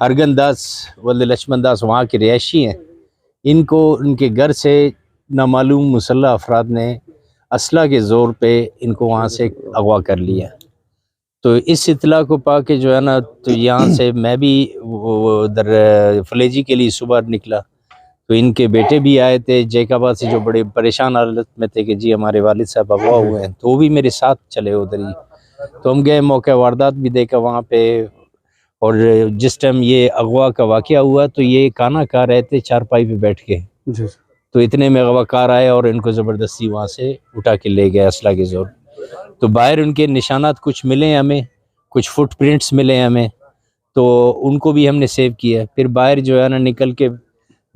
अरगन दास वल्द लक्ष्मण दास वहाँ के रिहायशी हैं। इनको उनके घर से नामालूम मुसल्लह अफराद ने असला के ज़ोर पे इनको वहाँ से अगवा कर लिया। तो इस इत्तला को पा के जो है ना, तो यहाँ से मैं भी उधर फलेजी के लिए सुबह निकला। तो इनके बेटे भी आए थे जैकाबाद से, जो बड़े परेशान हालत में थे कि जी हमारे वालिद साहब अगवा हुए हैं, तो वो भी मेरे साथ चले उधर ही। तो हम गए, मौके वारदात भी देखा वहाँ पे। और जिस टाइम ये अगवा का वाक़या हुआ तो ये खाना खा रहे थे चारपाई पे बैठ के, तो इतने में अगवाकार आए और इनको ज़बरदस्ती वहाँ से उठा के ले गए असला के ज़ोर। तो बाहर उनके निशानात कुछ मिले हमें, कुछ फुटप्रिंट्स मिले हमें, तो उनको भी हमने सेव किया। फिर बाहर जो है ना निकल के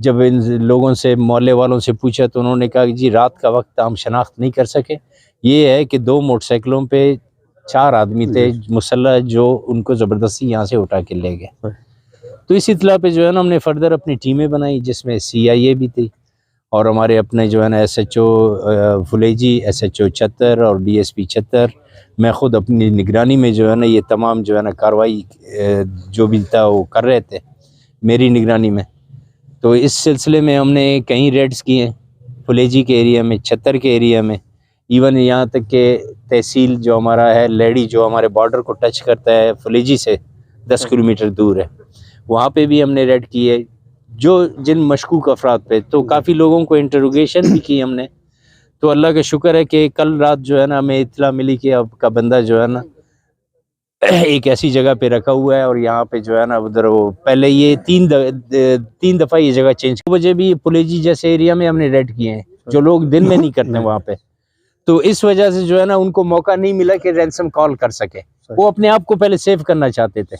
जब इन लोगों से, मोहल्ले वालों से पूछा तो उन्होंने कहा कि जी रात का वक्त हम शनाख्त नहीं कर सके। ये है कि 2 मोटरसाइकिलों पे 4 आदमी थे मुसल्लह, जो उनको ज़बरदस्ती यहाँ से उठा के ले गए। तो इस इत्तला पे जो है ना हमने फर्दर अपनी टीमें बनाई, जिसमें CIA भी थी और हमारे अपने जो है ना SHO फुलेजी, SHO छत्तर और DSP छत्तर, मैं ख़ुद अपनी निगरानी में जो है ना ये तमाम जो है ना कार्रवाई जो भी था वो कर रहे थे मेरी निगरानी में। तो इस सिलसिले में हमने कई रेड्स किए फुलेजी के एरिया में, छत्तर के एरिया में, इवन यहाँ तक के तहसील जो हमारा है लेडी, जो हमारे बॉर्डर को टच करता है फुलेजी से 10 किलोमीटर दूर है, वहाँ पे भी हमने रेड किए जो जिन मशकूक अफराद पे। तो काफ़ी लोगों को इंटरोगेशन भी की हमने। तो अल्लाह का शुक्र है कि कल रात जो है ना हमें इत्तला मिली कि आपका बंदा जो है ना एक ऐसी जगह पे रखा हुआ है और यहाँ पे जो है ना उधर वो पहले ये 3 दफ़ा ये जगह चेंज। 2 बजे भी फुलेजी जैसे एरिया में हमने रेड किए हैं, जो लोग दिन में नहीं करते वहाँ पे। तो इस वजह से जो है ना उनको मौका नहीं मिला कि रैंसम कॉल कर सके। वो अपने आप को पहले सेव करना चाहते थे,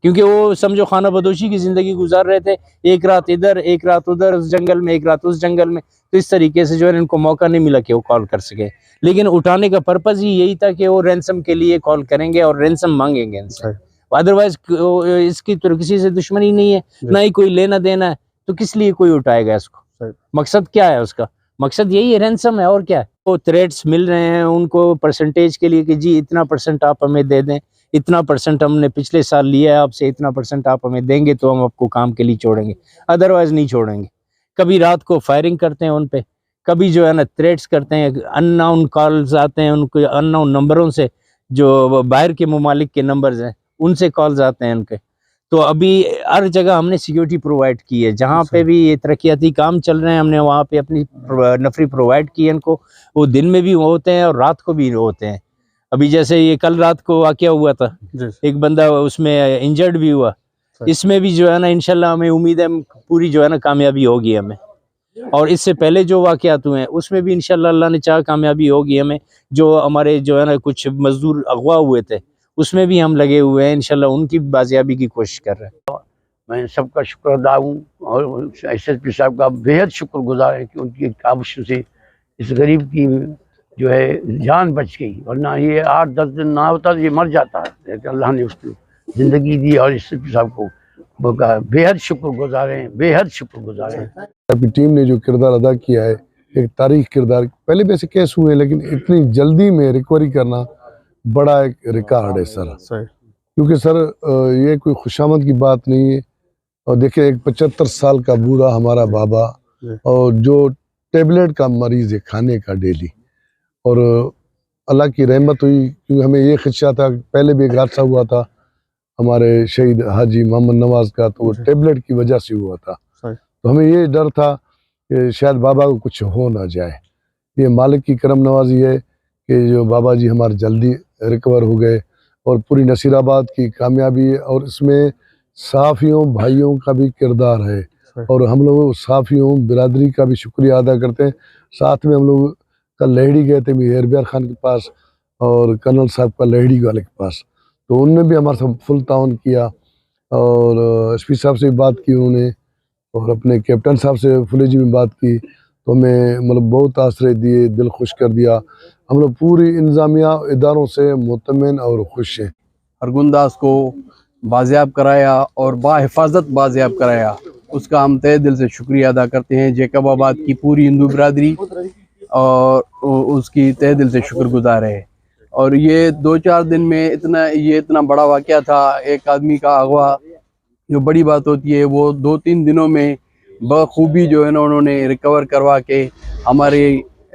क्योंकि वो समझो खाना बदोशी की ज़िंदगी गुजार रहे थे, एक रात इधर एक रात उधर, उस जंगल में एक रात उस जंगल में। तो इस तरीके से जो है इनको मौका नहीं मिला कि वो कॉल कर सके। लेकिन उठाने का पर्पज़ ही यही था कि वो रैंसम के लिए कॉल करेंगे और रैंसम मांगेंगे इनसे। अदरवाइज इसकी तो किसी से दुश्मनी नहीं है, ना ही कोई लेना देना है, तो किस लिए कोई उठाएगा इसको? मकसद क्या है उसका? मकसद यही है, रैंसम है, और क्या है। वो थ्रेट्स मिल रहे हैं उनको परसेंटेज के लिए कि जी इतना % आप हमें दे दें, इतना % हमने पिछले साल लिया है आपसे, इतना % आप हमें देंगे तो हम आपको काम के लिए छोड़ेंगे, अदरवाइज नहीं छोड़ेंगे। कभी रात को फायरिंग करते हैं उन पे, कभी जो है ना थ्रेट्स करते हैं, अननोन कॉल्स आते हैं उनको, अननोन नंबरों से, जो बाहर के ममालिक के नंबर्स हैं उनसे कॉल्स आते हैं उनके। तो अभी हर जगह हमने सिक्योरिटी प्रोवाइड की है, जहाँ पे भी ये तरक्याती काम चल रहे हैं हमने वहाँ पे अपनी नफरी प्रोवाइड की है इनको। वो दिन में भी होते हैं और रात को भी होते हैं। अभी जैसे ये कल रात को वाकया हुआ था, एक बंदा उसमें इंजर्ड भी हुआ, इसमें भी जो है ना इंशाल्लाह हमें उम्मीद है पूरी जो है ना कामयाबी होगी हमें। और इससे पहले जो वाकयात हुए हैं उसमें भी इंशाल्लाह अल्लाह ने चाहा कामयाबी होगी हमें। जो हमारे जो है ना कुछ मजदूर अगवा हुए थे उसमें भी हम लगे हुए हैं, इंशाल्लाह उनकी बाजियाबी की कोशिश कर रहे हैं। मैं सबका शुक्र अदा हूँ और SSP साहब का बेहद शुक्रगुजार है कि उनकी काविश से इस गरीब की जो है जान बच गई, वरना ये 8-10 दिन ना होता तो ये मर जाता है। अल्लाह ने उसको ज़िंदगी दी और SSP साहब को बेहद शुक्रगुजार हैं, बेहद शुक्रगुजार हैं। आपकी टीम ने जो किरदार अदा किया है, एक तारीख किरदार, पहले भी ऐसे केस हुए लेकिन इतनी जल्दी में रिकवरी करना बड़ा एक रिकॉर्ड है सर। क्योंकि सर ये कोई खुशामद की बात नहीं है। और देखिए एक 75 साल का बूढ़ा हमारा बाबा, और जो टेबलेट का मरीज है खाने का डेली, और अल्लाह की रहमत हुई। क्योंकि हमें ये खदशा था, पहले भी एक हादसा हुआ था हमारे शहीद हाजी मोहम्मद नवाज का, तो वो टेबलेट की वजह से हुआ था। तो हमें ये डर था कि शायद बाबा को कुछ हो ना जाए। ये मालिक की करम नवाजी है कि जो बाबा जी हमारे जल्दी रिकवर हो गए, और पूरी नसीराबाद की कामयाबी है। और इसमें साफियों भाइयों का भी किरदार है, और हम लोग साफियों बिरादरी का भी शुक्रिया अदा करते हैं। साथ में हम लोग कल लहड़ी गए थे मेहरबियार खान के पास और कर्नल साहब का लहड़ी वाले के पास, तो उनने भी हमारे साथ फुल ताउन किया। और SP साहब से भी बात की उन्होंने, और अपने कैप्टन साहब से फुलेजी में बात की, तो हमें मतलब बहुत आश्रय दिए, दिल खुश कर दिया। हम लोग पूरी इंतजामिया इदारों से मुतमिन और खुश हैं। अरगन दास को बाजियाब कराया और बाहिफाजत बाजियाब कराया, उसका हम तहे दिल से शुक्रिया अदा करते हैं। जैकबाबाद की पूरी हिंदू बिरादरी और उसकी तहे दिल से शुक्रगुजार है। और ये 2-4 दिन में इतना बड़ा वाक़या था, एक आदमी का अगवा जो बड़ी बात होती है वो 2-3 दिनों में बखूबी जो है ना उन्होंने रिकवर करवा के हमारे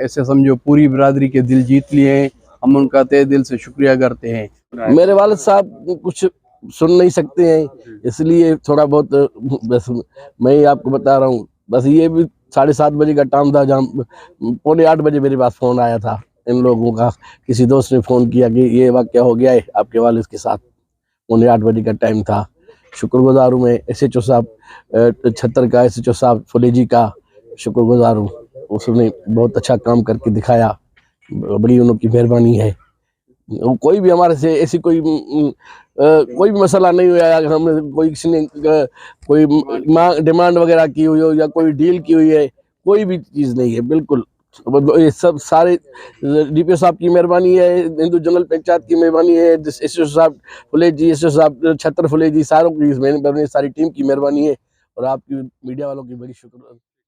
ऐसे समझो पूरी बिरादरी के दिल जीत लिए हैं। हम उनका तहे दिल से शुक्रिया करते हैं। मेरे वालिद साहब कुछ सुन नहीं सकते हैं, इसलिए थोड़ा बहुत बस मैं ही आपको बता रहा हूँ। बस ये भी 7:30 बजे का टाइम था, जहाँ 7:45 बजे मेरे पास फ़ोन आया था इन लोगों का। किसी दोस्त ने फ़ोन किया कि ये वाक़या हो गया है आपके वालिद के साथ। 7:45 बजे का टाइम था। शुक्रगुजार हूँ मैं SHO साहब छत्तर का, SHO साहब फुलेजी का शुक्रगुजार हूँ। उसने बहुत अच्छा काम करके दिखाया, बड़ी उनकी मेहरबानी है। कोई भी हमारे से ऐसी कोई भी मसला नहीं हुआ है। हम कोई किसी ने कोई डिमांड वगैरह की हुई हो या कोई डील की हुई है, कोई भी चीज़ नहीं है। बिल्कुल ये सब सारे DPO साहब की मेहरबानी है, हिंदू जनरल पंचायत की मेहरबानी है, SHO साहब फुलेजी, SHO साहब छत्तर फुलेजी, सारों की मेहरबानी, सारी टीम की मेहरबानी है और आपकी मीडिया वालों की बड़ी शुक्र।